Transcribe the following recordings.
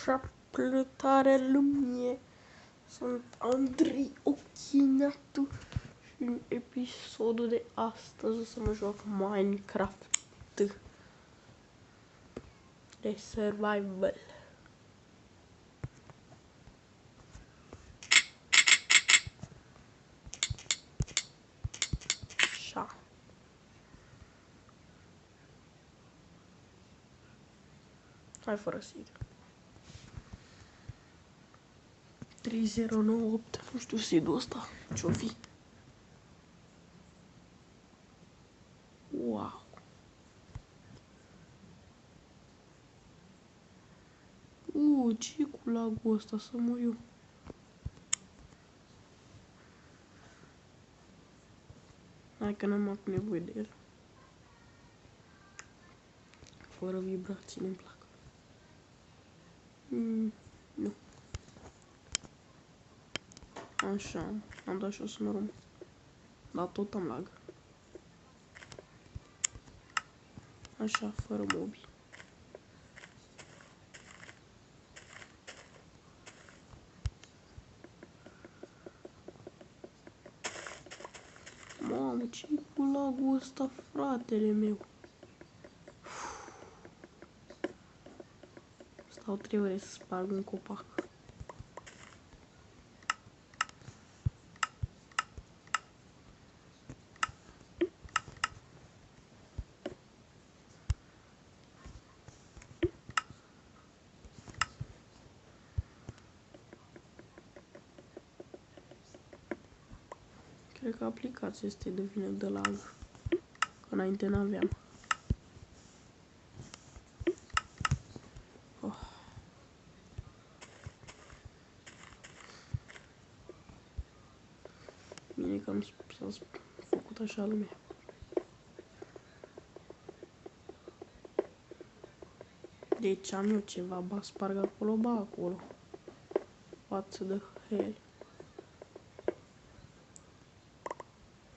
Salutare lumie! Sunt Andrei Ochinatu și în episodul de astăzi o să mă joc Minecraft de survival. Așa. Hai fără seed. 3098, nu știu seed-ul ăsta, ce-o fi? Wow! Ce cu lagul ăsta, să mor eu? Hai că n-am avut nevoie de el. Fără vibrații nu-mi plac. Nu. Așa, am dat și o să mă rog. Dar tot am lag. Așa, fără mobi. Mamă, ce cu lagul ăsta, fratele meu? Stau 3 ore să sparg un copac. Cred că aplicația este de vină de lag. Că înainte n-aveam. Bine că s-a făcut așa lumea. Deci am eu ceva, ba sparg acolo, ba acolo. Față de hell.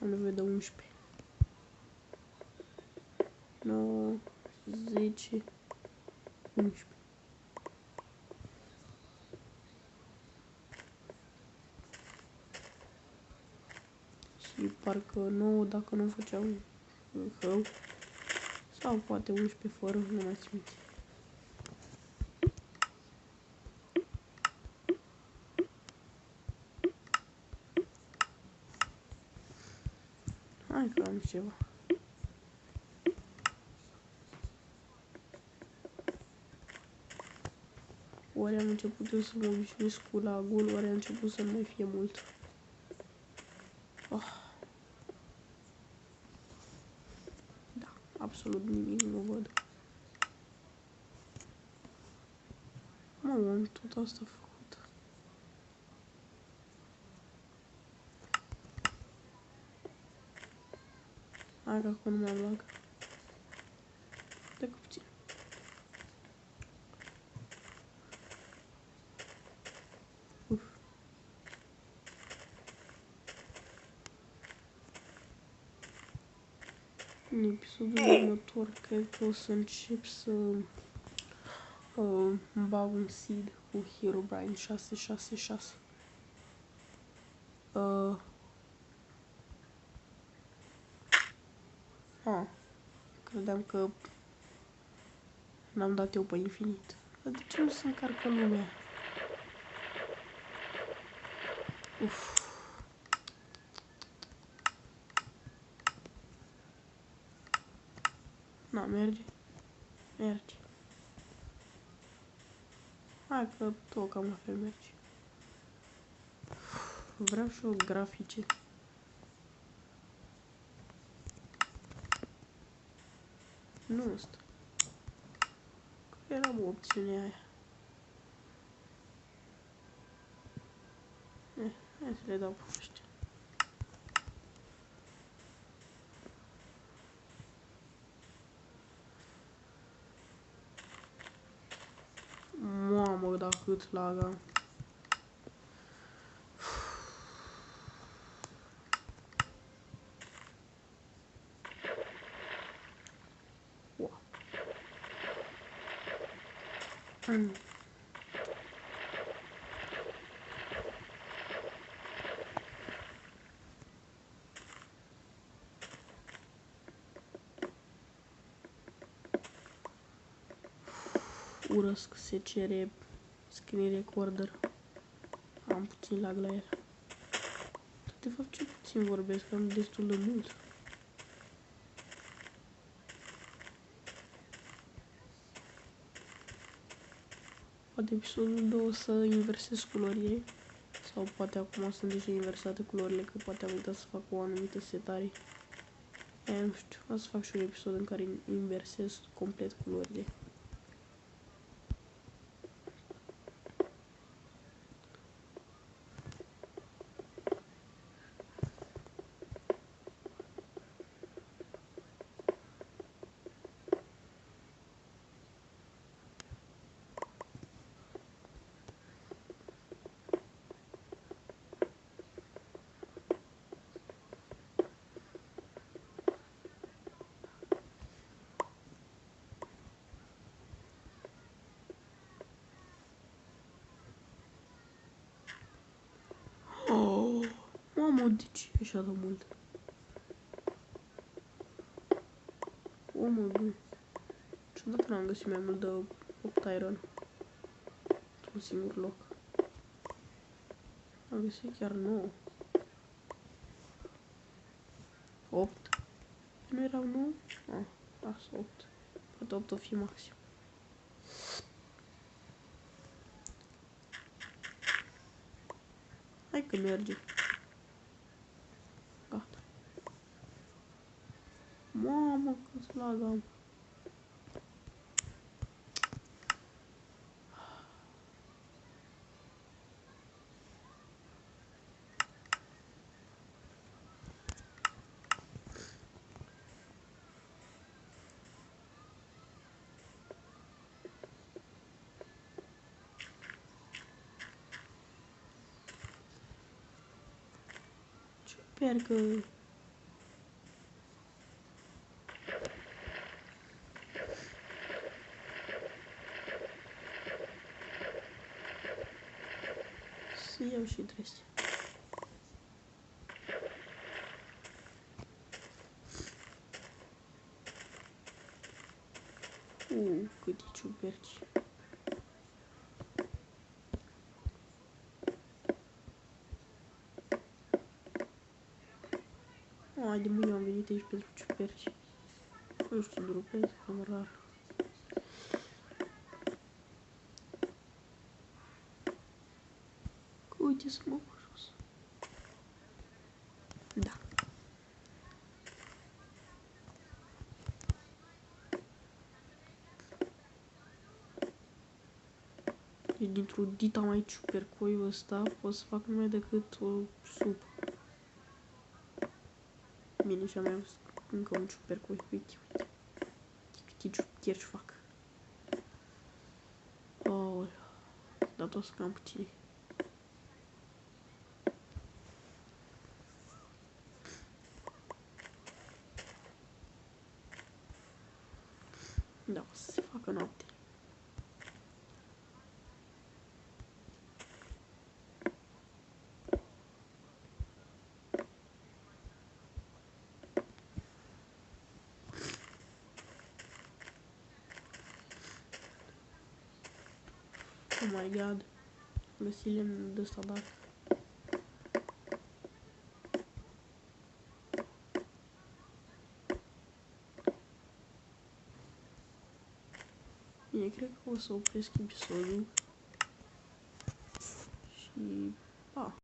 Am nevoie de 11. 9, 10, 11. Și parcă 9 dacă nu făceam hău. Sau poate 11 fără, nu mai țin minte. Hai că am ceva. Ori am început eu să mă obișnuiesc cu lagul, ori a început să nu mai fie mult. Da, absolut nimic nu văd. Am tot asta făcut. Hai că acum nu mai am lag. Decât puțin. În episodul următor cred că o să încep să bag un seed cu Herobrine 666. Credeam că n-am dat eu pe infinit. Dar de ce nu se încarcă lumea? Na, merge. Merge. Hai că tot cam la fel merge. Vreau și eu grafice. Nu ăsta. Că era o opțiune aia. Hai să le dau pe ăștia. Mamă, dar cât lag am. urăsc, se cere screen recorder. Am puțin lag la el. De fapt, ce puțin vorbesc, am destul de mult. Poate episodul 2 o să inversez culorile. Sau poate acum sunt deja inversate culorile, că poate am uitat să fac o anumită setare. Nu știu, o să fac și un episod în care inversez complet culorile. Oh, mamă, de ce e așa de mult? O, mă, bine. Ciudat n-am găsit mai mult de 8 iron într-un singur loc. Am găsit chiar 9. 8. Nu erau 9? Ah, lasă 8. Poate 8 o fi maxim. Hai că merge. Gata. Mamă, cât lag am. Sper că... Să iau și dress. Câte ciuperci. Ai, de mâine am venit aici pentru ciuperci. Nu știu, dropez, cam rar. Uite să mă jos. Da. Deci dintr-o dita mai ciupercoiul ăsta pot să fac numai decât o supă. Bine, și am mai văzut încă un ciupercoi. Uite, uite. Câte ciuperci fac. Oh, dar tot să cam puține. Da, o să se facă noapte. Oh my god. Găsi lemn de ăsta dark. Bine, cred că o să opresc episodul. Și... pa!